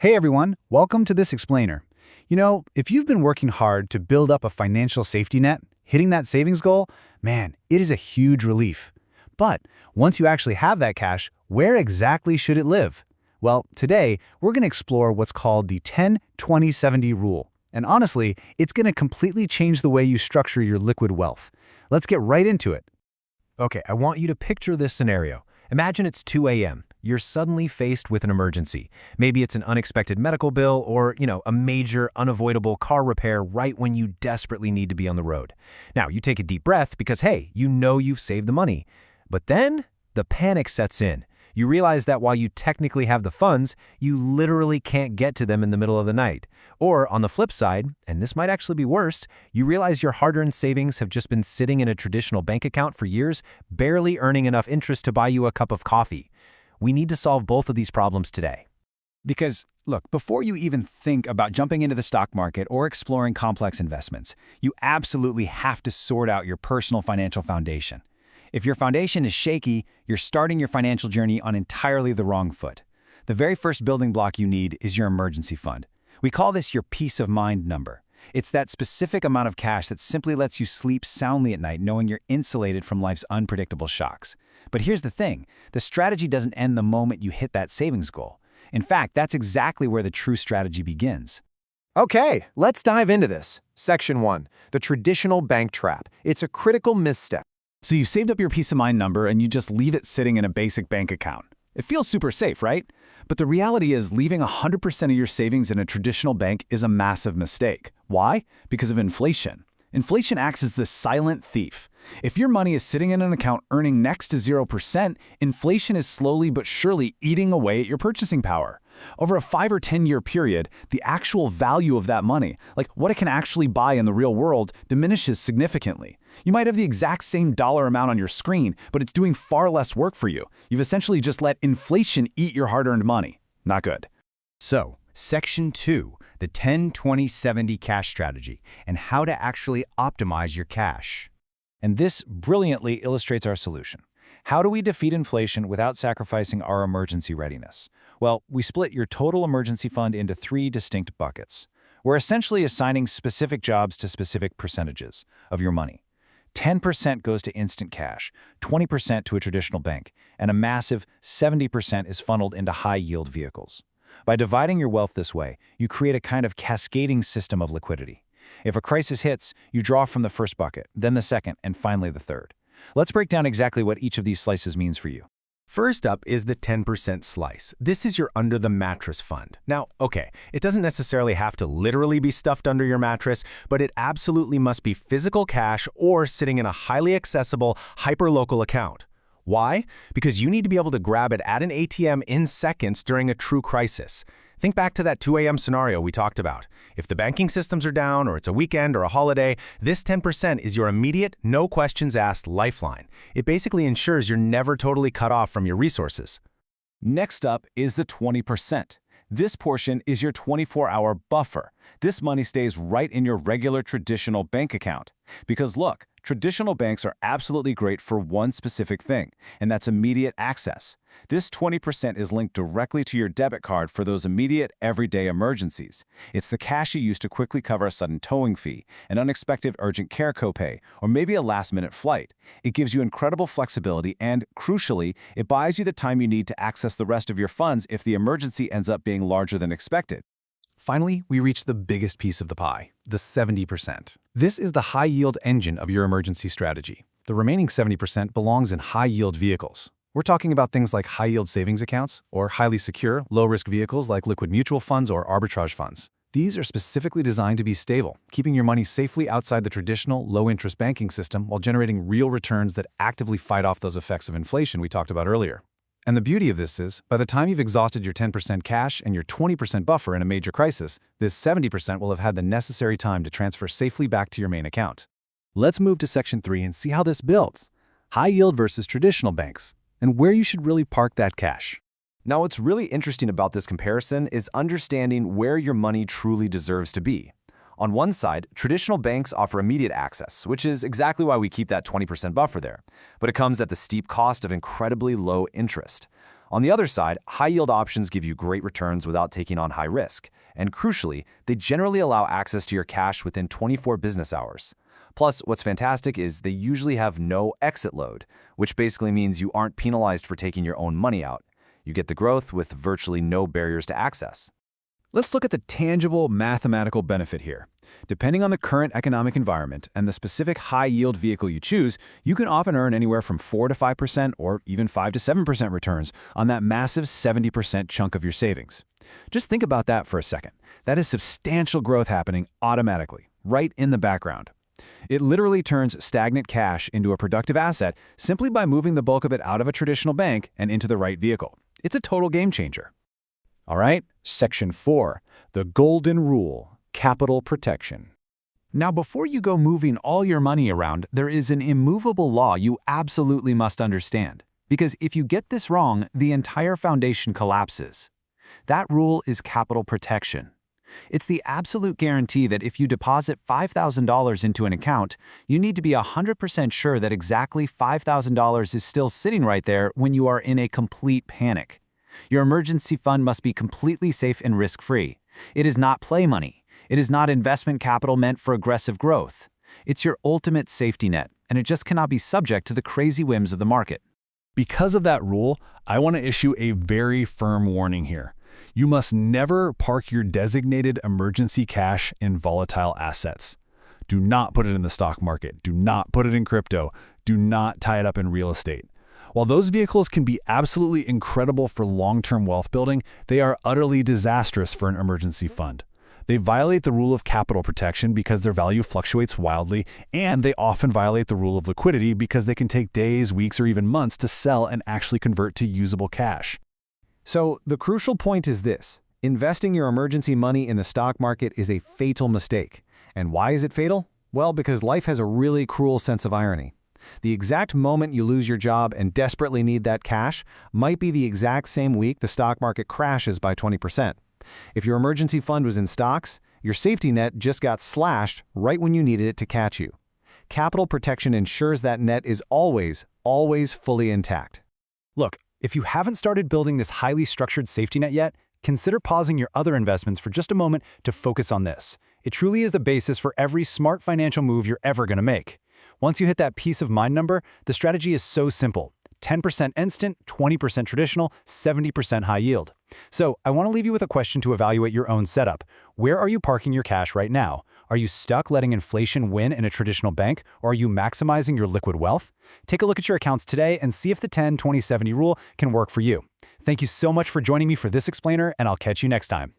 Hey everyone, welcome to this explainer. If you've been working hard to build up a financial safety net, hitting that savings goal, man, it is a huge relief. But once you actually have that cash, where exactly should it live? Well, today we're going to explore what's called the 10-20-70 rule. And honestly, it's going to completely change the way you structure your liquid wealth. Let's get right into it. Okay, I want you to picture this scenario. Imagine it's 2 a.m. You're suddenly faced with an emergency. Maybe it's an unexpected medical bill or, a major unavoidable car repair right when you desperately need to be on the road. Now, you take a deep breath because, hey, you know you've saved the money. But then the panic sets in. You realize that while you technically have the funds, you literally can't get to them in the middle of the night. Or on the flip side, and this might actually be worse, you realize your hard-earned savings have just been sitting in a traditional bank account for years, barely earning enough interest to buy you a cup of coffee. We need to solve both of these problems today. Because, look, before you even think about jumping into the stock market or exploring complex investments, you absolutely have to sort out your personal financial foundation. If your foundation is shaky, you're starting your financial journey on entirely the wrong foot. The very first building block you need is your emergency fund. We call this your peace of mind number. It's that specific amount of cash that simply lets you sleep soundly at night knowing you're insulated from life's unpredictable shocks. But here's the thing, the strategy doesn't end the moment you hit that savings goal. In fact, that's exactly where the true strategy begins. Okay, let's dive into this. Section 1, the traditional bank trap. It's a critical misstep. So you've saved up your peace of mind number and you just leave it sitting in a basic bank account. It feels super safe, right? But the reality is leaving 100% of your savings in a traditional bank is a massive mistake. Why? Because of inflation. Inflation acts as this silent thief. If your money is sitting in an account earning next to 0%, inflation is slowly but surely eating away at your purchasing power. Over a 5 or 10-year period, the actual value of that money, like what it can actually buy in the real world, diminishes significantly. You might have the exact same dollar amount on your screen, but it's doing far less work for you. You've essentially just let inflation eat your hard-earned money. Not good. So, Section 2, the 10-20-70 cash strategy, and how to actually optimize your cash. And this brilliantly illustrates our solution. How do we defeat inflation without sacrificing our emergency readiness? Well, we split your total emergency fund into 3 distinct buckets. We're essentially assigning specific jobs to specific percentages of your money. 10% goes to instant cash, 20% to a traditional bank, and a massive 70% is funneled into high-yield vehicles. By dividing your wealth this way, you create a kind of cascading system of liquidity. If a crisis hits, you draw from the first bucket, then the second, and finally the third. Let's break down exactly what each of these slices means for you. First up is the 10% slice. This is your under-the-mattress fund. Now, okay, it doesn't necessarily have to literally be stuffed under your mattress, but it absolutely must be physical cash or sitting in a highly accessible, hyper-local account. Why? Because you need to be able to grab it at an ATM in seconds during a true crisis. Think back to that 2 a.m. scenario we talked about. If the banking systems are down or it's a weekend or a holiday, this 10% is your immediate, no questions asked lifeline. It basically ensures you're never totally cut off from your resources. Next up is the 20%. This portion is your 24-hour buffer. This money stays right in your regular traditional bank account. Because look, traditional banks are absolutely great for one specific thing, and that's immediate access. This 20% is linked directly to your debit card for those immediate, everyday emergencies. It's the cash you use to quickly cover a sudden towing fee, an unexpected urgent care copay, or maybe a last-minute flight. It gives you incredible flexibility and, crucially, it buys you the time you need to access the rest of your funds if the emergency ends up being larger than expected. Finally, we reach the biggest piece of the pie, the 70%. This is the high-yield engine of your emergency strategy. The remaining 70% belongs in high-yield vehicles. We're talking about things like high-yield savings accounts or highly secure, low-risk vehicles like liquid mutual funds or arbitrage funds. These are specifically designed to be stable, keeping your money safely outside the traditional, low-interest banking system while generating real returns that actively fight off those effects of inflation we talked about earlier. And the beauty of this is, by the time you've exhausted your 10% cash and your 20% buffer in a major crisis, this 70% will have had the necessary time to transfer safely back to your main account. Let's move to Section 3 and see how this builds. High yield versus traditional banks, and where you should really park that cash. Now, what's really interesting about this comparison is understanding where your money truly deserves to be. On one side, traditional banks offer immediate access, which is exactly why we keep that 20% buffer there. But it comes at the steep cost of incredibly low interest. On the other side, high-yield options give you great returns without taking on high risk. And crucially, they generally allow access to your cash within 24 business hours. Plus, what's fantastic is they usually have no exit load, which basically means you aren't penalized for taking your own money out. You get the growth with virtually no barriers to access. Let's look at the tangible mathematical benefit here. Depending on the current economic environment and the specific high-yield vehicle you choose, you can often earn anywhere from 4 to 5% or even 5 to 7% returns on that massive 70% chunk of your savings. Just think about that for a second. That is substantial growth happening automatically, right in the background. It literally turns stagnant cash into a productive asset simply by moving the bulk of it out of a traditional bank and into the right vehicle. It's a total game changer. All right, Section 4, the Golden Rule, Capital Protection. Now, before you go moving all your money around, there is an immovable law you absolutely must understand. Because if you get this wrong, the entire foundation collapses. That rule is capital protection. It's the absolute guarantee that if you deposit $5,000 into an account, you need to be 100% sure that exactly $5,000 is still sitting right there when you are in a complete panic. Your emergency fund must be completely safe and risk-free. It is not play money. It is not investment capital meant for aggressive growth. It's your ultimate safety net, and it just cannot be subject to the crazy whims of the market. Because of that rule, I want to issue a very firm warning here. You must never park your designated emergency cash in volatile assets. Do not put it in the stock market. Do not put it in crypto. Do not tie it up in real estate. While those vehicles can be absolutely incredible for long-term wealth building, they are utterly disastrous for an emergency fund. They violate the rule of capital protection because their value fluctuates wildly, and they often violate the rule of liquidity because they can take days, weeks, or even months to sell and actually convert to usable cash. So the crucial point is this: investing your emergency money in the stock market is a fatal mistake. And why is it fatal? Well, because life has a really cruel sense of irony. The exact moment you lose your job and desperately need that cash might be the exact same week the stock market crashes by 20%. If your emergency fund was in stocks, your safety net just got slashed right when you needed it to catch you. Capital protection ensures that net is always fully intact. Look, if you haven't started building this highly structured safety net yet, consider pausing your other investments for just a moment to focus on this. It truly is the basis for every smart financial move you're ever going to make. Once you hit that peace of mind number, the strategy is so simple. 10% instant, 20% traditional, 70% high yield. So I want to leave you with a question to evaluate your own setup. Where are you parking your cash right now? Are you stuck letting inflation win in a traditional bank, or are you maximizing your liquid wealth? Take a look at your accounts today and see if the 10-20-70 rule can work for you. Thank you so much for joining me for this explainer, and I'll catch you next time.